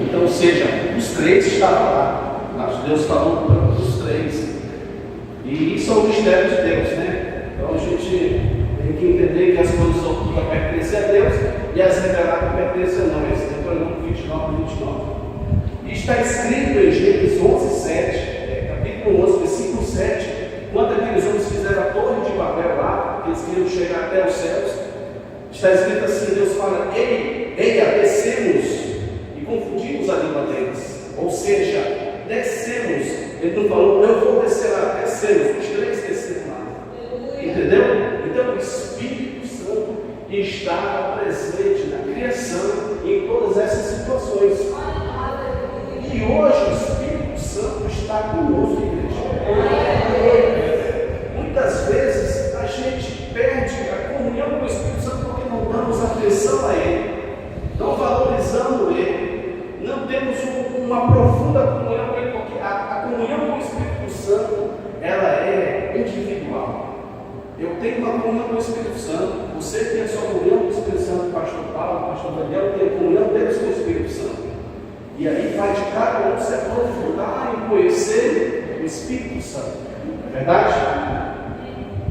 Então, ou seja, os três estavam lá. Deus falou para os três. E isso é o mistério de Deus, né? Então a gente tem que entender que as coisas ocultas pertencem a Deus e as reveladas pertencem a nós. Deuteronômio 29. E está escrito em Gênesis 11:7, capítulo 11, versículo 7, quando aqueles homens fizeram a torre de Babel lá, que eles queriam chegar até os céus, está escrito assim, Deus fala, eia, descemos, e confundimos a língua deles. Ou seja, descemos. Ele não falou, eu vou descer lá, descemos, os três desceram lá. Entendeu? Então o Espírito Santo estava presente na criação em todas essas situações. E hoje o Espírito Santo está conosco, igreja. Muitas vezes a gente perde a comunhão com o Espírito Santo porque não damos atenção a Ele, não valorizamos Ele, não temos uma profunda comunhão com Ele, porque a comunhão com o Espírito Santo, ela é individual. Eu tenho uma comunhão com o Espírito Santo, você tem a sua comunhão com o Espírito Santo, o pastor Paulo, o pastor Daniel, tem a comunhão deles com o Espírito Santo. E aí vai de cada um se aprofundar em conhecer o Espírito Santo. É verdade?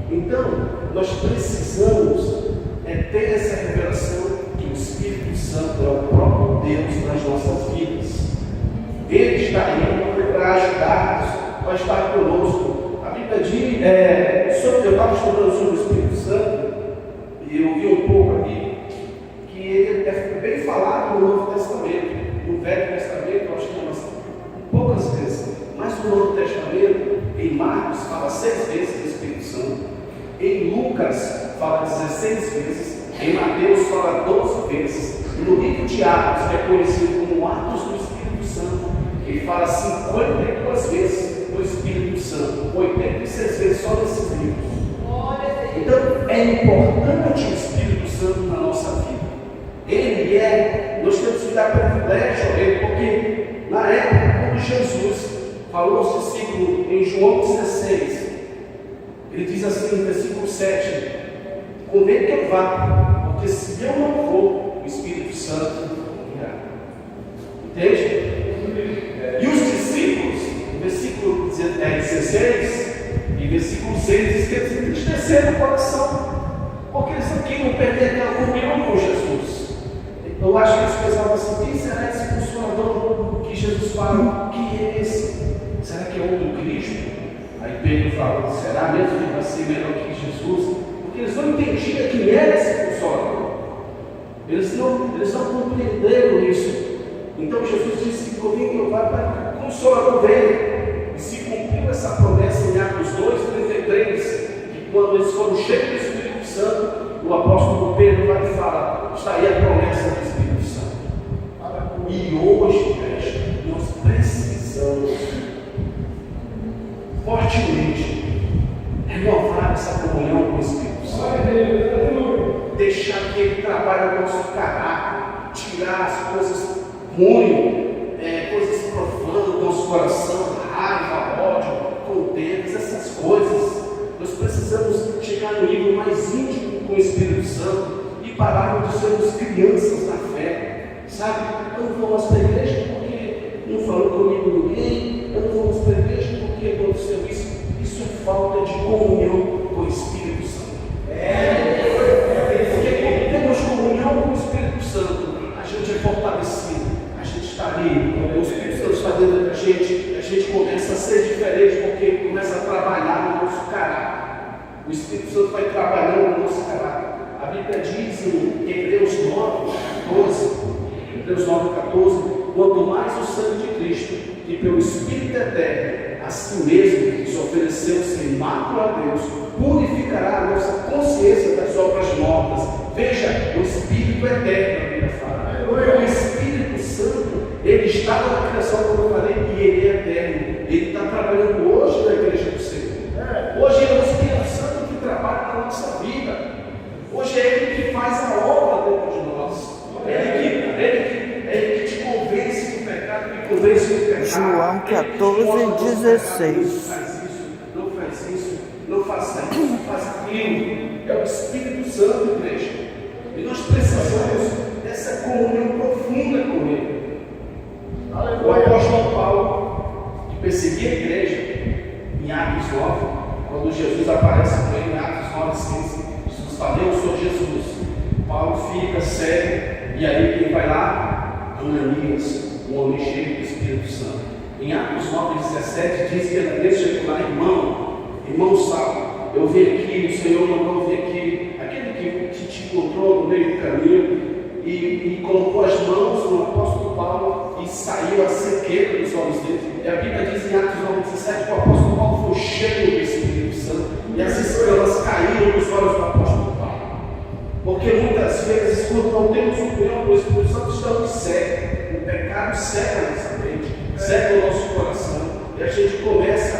Então, nós precisamos ter essa revelação que o Espírito Santo é o próprio Deus nas nossas vidas. Ele está aí para ajudar-nos, para estar conosco. A Bíblia diz, eu estava estudando sobre o Espírito Santo, e eu vi um pouco aqui, que ele é bem falado no Novo Testamento. No Velho Testamento, eu acho que umas poucas vezes, mas no Novo Testamento, em Marcos fala 6 vezes do Espírito Santo, em Lucas fala 16 vezes, em Mateus fala 12 vezes, no livro de Atos, que é conhecido como Atos do Espírito Santo, ele fala 52 vezes do Espírito Santo, 86 vezes só nesses livros. Então é importante o Espírito Santo na nossa vida. Nós temos que dar privilégio a Ele, porque na época quando Jesus falou aos discípulos em João 16, ele diz assim no versículo 7, convém que eu vá, porque se eu não for, o Espírito Santo não virá. Entende? E os discípulos, no versículo 16 e versículo 6, diz que eles entristeceram o coração, porque eles não queriam perder aquela comunhão com Jesus. Eu acho que eles pensavam assim, quem será esse Consolador que Jesus fala? Quem é esse? Será que é um do Cristo? Aí Pedro fala, será mesmo que vai ser melhor que Jesus? Porque eles não entendiam quem era esse Consolador. Eles não compreenderam isso. Então Jesus disse que convém que eu vá para que o Consolador venha. E se cumpriu essa promessa em Atos 2:33, que quando eles foram cheios do Espírito Santo, o apóstolo Pedro vai e fala, está aí a promessa do Espírito Santo. E hoje, igreja, nós precisamos fortemente renovar essa comunhão com o Espírito Santo. Deixar que Ele trabalhe o nosso caráter, tirar as coisas ruins, coisas profanas do nosso coração, raiva, ódio, contendas, essas coisas. Nós precisamos chegar no nível mais íntimo com o Espírito Santo e pararmos de sermos crianças na fé, sabe? Eu não vou mais para a igreja porque não falou comigo ninguém, eu não vou mais para a igreja porque aconteceu isso. Isso é falta de comunhão com o Espírito Santo. Porque quando temos comunhão com o Espírito Santo, a gente é fortalecido, a gente está ali, o Espírito Santo está dentro da gente, a gente começa a ser diferente porque começa a trabalhar no nosso caráter. O Espírito Santo vai trabalhando no nosso caráter. A Bíblia diz em Hebreus 9:14, quanto mais o sangue de Cristo, que pelo Espírito eterno, assim mesmo se ofereceu sem mácula a Deus, purificará a nossa consciência das obras mortas. Veja, o Espírito eterno, a Bíblia fala. O Espírito Santo, ele estava na criação, como eu falei, e ele é eterno. Ele está trabalhando hoje na igreja do Senhor. Hoje é o Espírito Santo que trabalha na nossa vida. Hoje é Ele que faz a obra dentro de nós. Ele que te convence do pecado, que convence do pecado. João 14:16. Não faz isso, não faça isso, faz aquilo. É o Espírito Santo, igreja. E nós precisamos dessa comunhão profunda com Ele. 9, quando Jesus aparece com ele em Atos 9:6, Jesus fala: eu sou Jesus. Paulo fica cego, e aí quem vai lá? Ananias, um homem cheio do Espírito Santo. Em Atos 9:17 diz que Ananias chegou lá: irmão Saulo, eu vim aqui, o Senhor mandou vir aqui, aquele que te encontrou no meio do caminho, e colocou as mãos no apóstolo Paulo e saiu a sequeira dos olhos dele. E a Bíblia diz em Atos 9:17 que o apóstolo Paulo foi cheio do Espírito Santo e as escamas caíram dos olhos do apóstolo Paulo. Porque muitas vezes, quando não temos comunhão com o Espírito Santo, estamos cegos. O pecado cega a nossa mente, cega o nosso coração, e a gente começa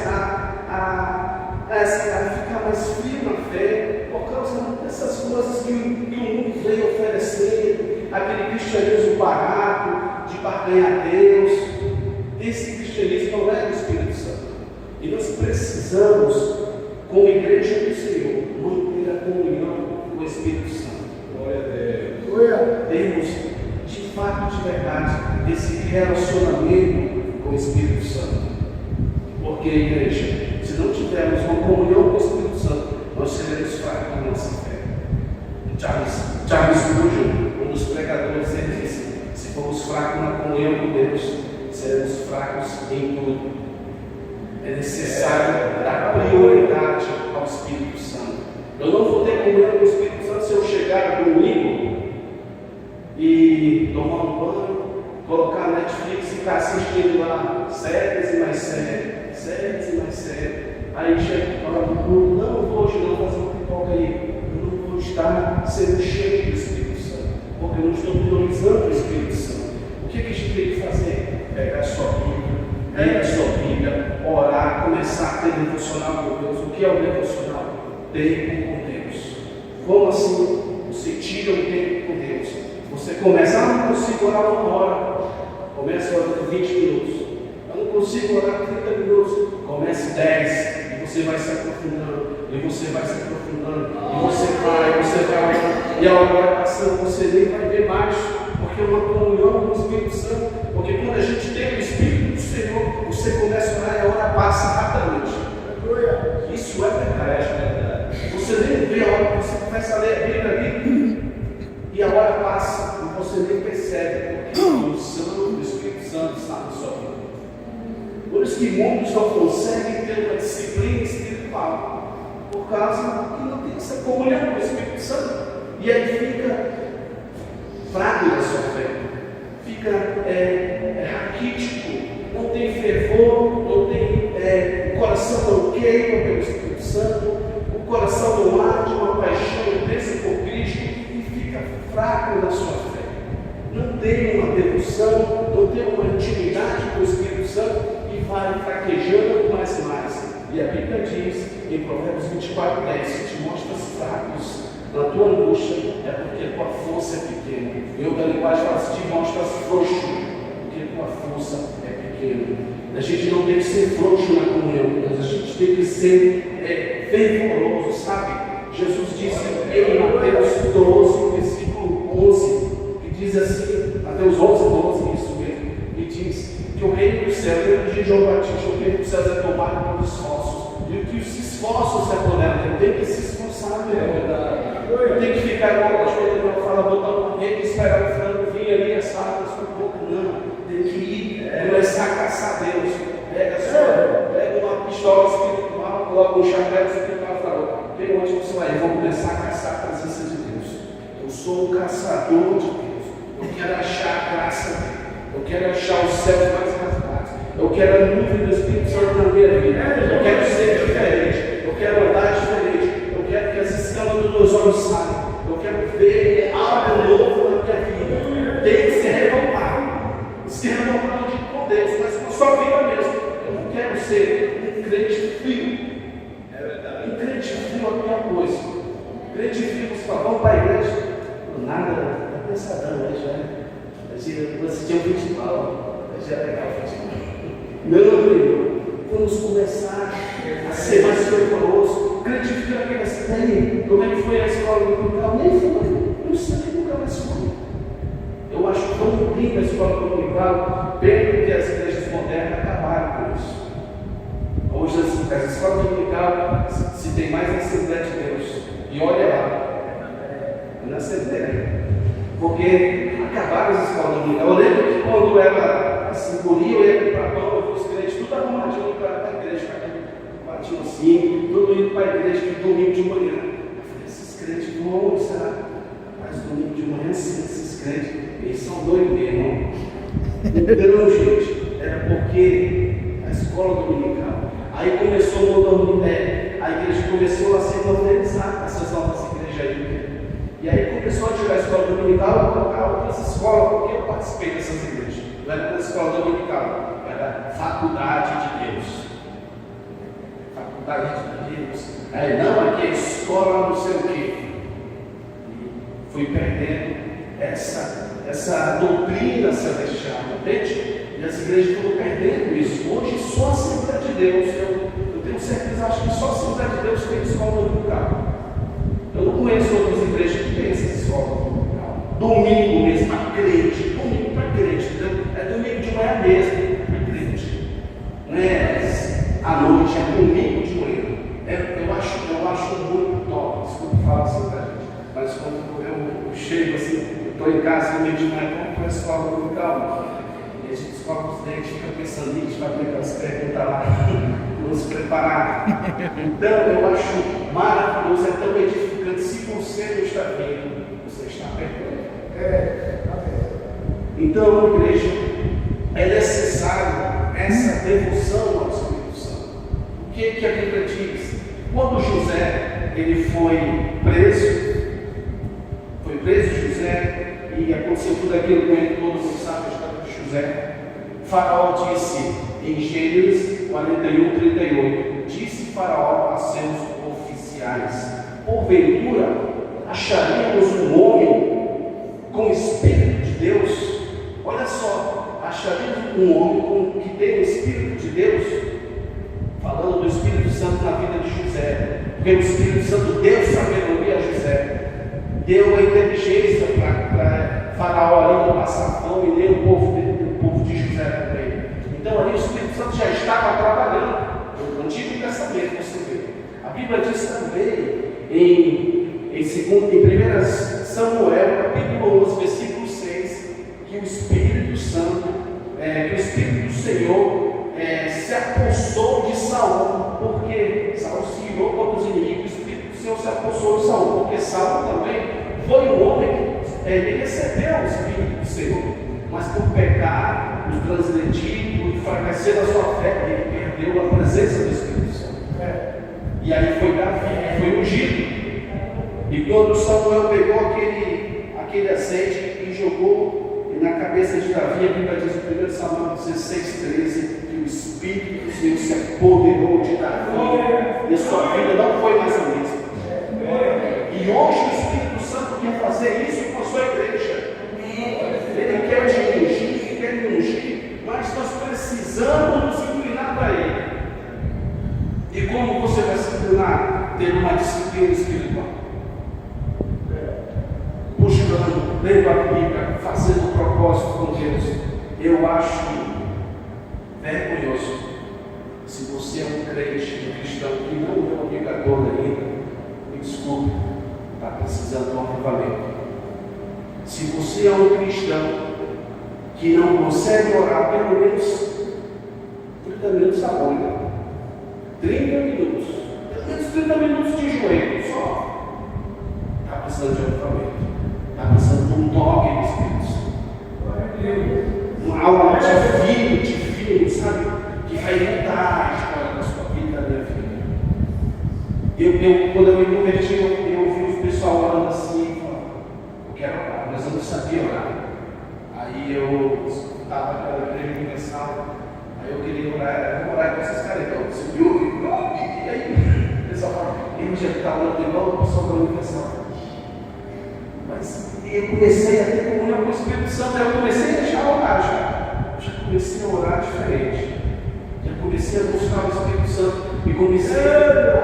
a ficar mais frio na fé por causa dessas coisas que o mundo vem oferecendo, aquele cristianismo barato, de barganhar Deus. Esse cristianismo não é do Espírito Santo. E nós precisamos, como igreja do Senhor, manter a comunhão com o Espírito Santo. Glória a Deus. Temos, de fato, de verdade, esse relacionamento com o Espírito Santo. Porque, igreja, se não tivermos uma comunhão com o Espírito Santo, nós seremos fracos na nossa fé. Charles Spurgeon, um dos pregadores, ele disse: se formos fracos na comunhão com Deus, seremos fracos em tudo. É necessário dar prioridade ao Espírito Santo. Eu não vou ter comunhão com o Espírito Santo se eu chegar no domingo e tomar um banho, colocar a Netflix e ficar assistindo lá séries e mais séries. Aí chega e fala: não vou hoje não fazer uma pipoca aí. Eu não vou estar sendo cheio do Espírito Santo, porque eu não estou priorizando o Espírito Santo. O que a gente tem que fazer? Pegar a sua Bíblia, ler a sua Bíblia, orar, começar a ter devocional com Deus. O que é o devocional? Tempo com Deus. Como assim você tira o tempo com Deus? Você começa: não consigo orar 1 hora. Começa orando 20 minutos. Eu não consigo orar 30 minutos. Comece 10. E você vai se aprofundando. E você vai se aprofundando. E você vai. E a hora vai passando, você nem vai ver mais. Porque é uma comunhão com o Espírito Santo. Porque quando a gente tem o Espírito do Senhor, você começa a orar e a hora passa rapidamente. Isso é verdade. Você nem vê a hora que você começa a ler a Bíblia ali. E a hora passa e você nem percebe. Porque a unção do Espírito Santo está na sua vida. Por isso que muitos não conseguem ter uma disciplina espiritual, por causa que não tem essa comunhão com o Espírito Santo. E aí fica fraco na sua fé, fica raquítico, não tem fervor, não tem, o coração não queima pelo Espírito Santo, o coração não arde uma paixão intensa por Cristo e fica fraco na sua fé. Não tem uma devoção, não tem uma intimidade com o Espírito Santo, vai fraquejando mais e mais. E a Bíblia diz em Provérbios 24:10: se te mostras fracos na tua angústia, é porque a tua força é pequena. Em outra linguagem fala: se te mostras frouxo, porque a tua força é pequena. A gente não tem que ser frouxo na comunhão com Deus, a gente tem que ser fervoroso, sabe? Jesus disse em Mateus 12, versículo 11, que diz assim, Mateus 11:12, isso mesmo, que diz que o reino dos céus, o reino de João Batista, o reino dos céus é tomado por esforços, e o que os esforços se apoderam, eu tenho que se esforçar, eu tenho que ficar igual a coisas que fala, botar uma rede e esperar o frango vir ali, assar com um pouco, não, tem que ir, começar a caçar Deus, pega uma pistola espiritual, coloca um chapéu espiritual e fala: tem onde você vai? Eu vou começar a caçar a presença de Deus. Eu sou um caçador de Deus, eu quero achar a graça dele. Eu quero achar os céus mais rasgados. Eu quero a nuvem do Espírito Santo na minha vida. Eu quero ser diferente. Eu quero andar diferente. Eu quero que as escamas dos meus olhos saiam. Eu quero ver algo novo na minha vida. Tem que ser renovado. Se renovado com Deus, mas com a sua vida mesmo. Eu não quero ser um crente frio. É verdade. Um crente frio é a pior coisa. Um crente frio, você fala: vamos para a igreja. Nada, está pensadão, né? Já. Você tinha um futebol, já é legal o futebol. Não, vamos começar a ser mais fervoroso. Acredito que assim, como é que foi a escola dominical? Nem foi, não sei, nunca mais foi. Eu acho tão linda a escola dominical, pena que as igrejas modernas acabaram com isso. Hoje as escolas dominical visitei mais a Assembleia de Deus. E olha lá, na Assembleia. Porque acabaram as escolas dominicais. Eu lembro que quando era assim, guria, eu ia para a pão, eu os crentes, tudo arrumadinho para a igreja, batiam assim, tudo indo para a igreja de domingo de manhã. Eu falei, esses crentes vão, será? Mas domingo de manhã, sim, esses crentes, eles são doidos mesmo. Então, gente, era porque a escola dominical. Aí começou a mudar, a igreja começou a se modernizar, essas novas igrejas aí. E aí começou a tirar a escola dominical e colocar outras escolas, porque eu participei dessas igrejas. Não era uma escola dominical, era faculdade de Deus. Faculdade de Deus. Aí não, aqui é escola não sei o quê. E fui perdendo essa doutrina celestial, entende? E as igrejas foram perdendo isso. Hoje só a Assembleia de Deus, eu tenho certeza, acho que só a Assembleia de Deus tem escola dominical. Eu não conheço outras igrejas que têm essa escola dominical. Domingo mesmo, para crente, domingo para crente, entendeu? É domingo de manhã mesmo, para crente. Não é à noite, é domingo de manhã. Eu acho muito top, desculpa falar assim para a gente. Mas quando eu chego assim, eu estou em casa no meio de manhã, vamos para a escola dominical. E a gente escova os dentes, fica pensando nisso, vai pegar as perguntas lá, vamos se preparar. Então eu acho maravilhoso, é tão edificante. Se você não está vendo, você está perdendo. Então, igreja, é necessário essa devoção ao Espírito Santo. O que a Bíblia diz? Quando José ele foi preso José, e aconteceu tudo aquilo com ele, todos sabem a história de José. Faraó disse em Gênesis 41:38, disse Faraó a seus oficiais: porventura acharíamos um homem com Espírito de Deus? Olha só, acharíamos um homem que tem o Espírito de Deus? Falando do Espírito Santo na vida de José, porque o Espírito Santo deu sabedoria a José, deu a inteligência para Faraó ali não passar fome, nem o povo de José também. Então ali o Espírito Santo já estava trabalhando no Antigo Testamento, você vê. A Bíblia diz também em 1 Samuel, capítulo 11, versículo 6, que o Espírito Santo, que o Espírito do Senhor se apossou de Saul, porque Saul se irou contra os inimigos. O Espírito do Senhor se apossou de Saul, porque Saul também foi um homem que ele recebeu o Espírito do Senhor, mas por pecar, por transgredir, por enfraquecer a sua fé, ele perdeu a presença do Espírito Santo. E aí foi Davi, foi ungido. E quando Samuel pegou aquele azeite e jogou na cabeça de Davi, a Bíblia diz em 1 Samuel 16:13, que o Espírito do Senhor se apoderou de Davi, e a sua vida não foi mais a mesma. E hoje o Espírito Santo quer fazer isso com a sua igreja. Ele quer te ungir, quer me ungir, mas nós precisamos nos inclinar para Ele. E como você vai se inclinar? Ter uma disciplina espiritual. Buscando, lendo a Bíblia, fazendo um propósito com Deus. Eu acho vergonhoso se você é um crente, um cristão que não é obrigador ainda, me desculpe, está precisando de um avivamento. Se você é um cristão que não consegue orar pelo menos 30 minutos a hora, 30 minutos, pelo menos 30 minutos de joelho só, está precisando de um avivamento. Está precisando de um toque do Espírito Santo. Algo divino, sabe? Que vai mudar a história da sua vida, da minha vida. Quando eu me converti, eu ouvi o pessoal orando assim, eu quero orar, mas eu não sabia orar. Aí eu estava naquela igreja universal, aí eu queria orar, vou orar com esses caras, então você viu? E aí o pessoal fala, ele já está orando igual o pessoal da universal. Mas eu comecei a ter comunhão com o Espírito Santo, eu comecei a deixar orar já comecei a orar diferente, já comecei a buscar o Espírito Santo e comecei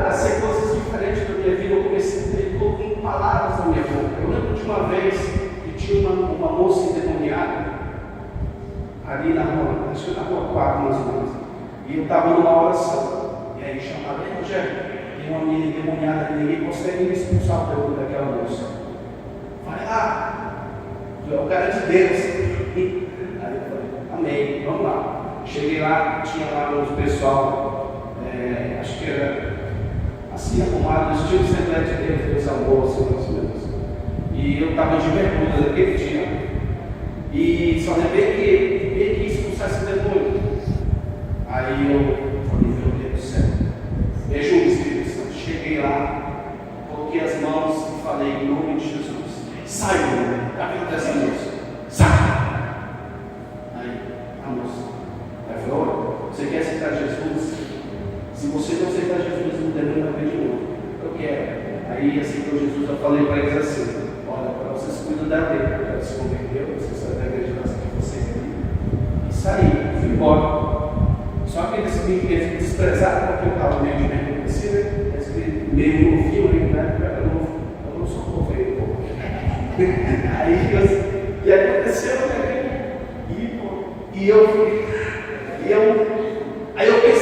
a ser coisas diferentes da minha vida. Eu comecei a ter com palavras na minha boca. Eu lembro de uma vez que tinha uma moça endemoniada ali na rua, acho que na rua 4 mais ou menos, e eu estava numa oração, e aí chamaram Evangelho, e uma menina endemoniada, ninguém consegue expulsar o demônio daquela moça. Falei, tu é o cara de Deus. Aí eu falei, amém, vamos lá. Cheguei lá, tinha lá uns pessoal, acho que era assim, arrumado, estilo Assembleia de Deus, Deus amor, assim, mais ou menos. E eu estava de bermuda naquele dia. E só lembrei que expulsar esse demônio. Aí eu falei, meu Deus do céu, me ajuda, Espírito Santo. Cheguei lá, coloquei as mãos e falei, em nome de Jesus, sai da vida dessa moça, sai. Aí, a moça, aí falou, olha, você quer aceitar Jesus? Se você não aceitar Jesus, o demônio vai vir de novo. Eu quero. Aí aceitou Jesus, eu falei para eles assim, olha, para vocês cuidam da lei, ela se converteu, vocês saem da igreja de vocês ali. E saí, fui embora. Só que eles me desprezaram porque eu estava meio de merda assim, né? Eles meio novinho, né? Eu não sou novo aí, pô. Aí aconteceu, né? Aí eu pensei,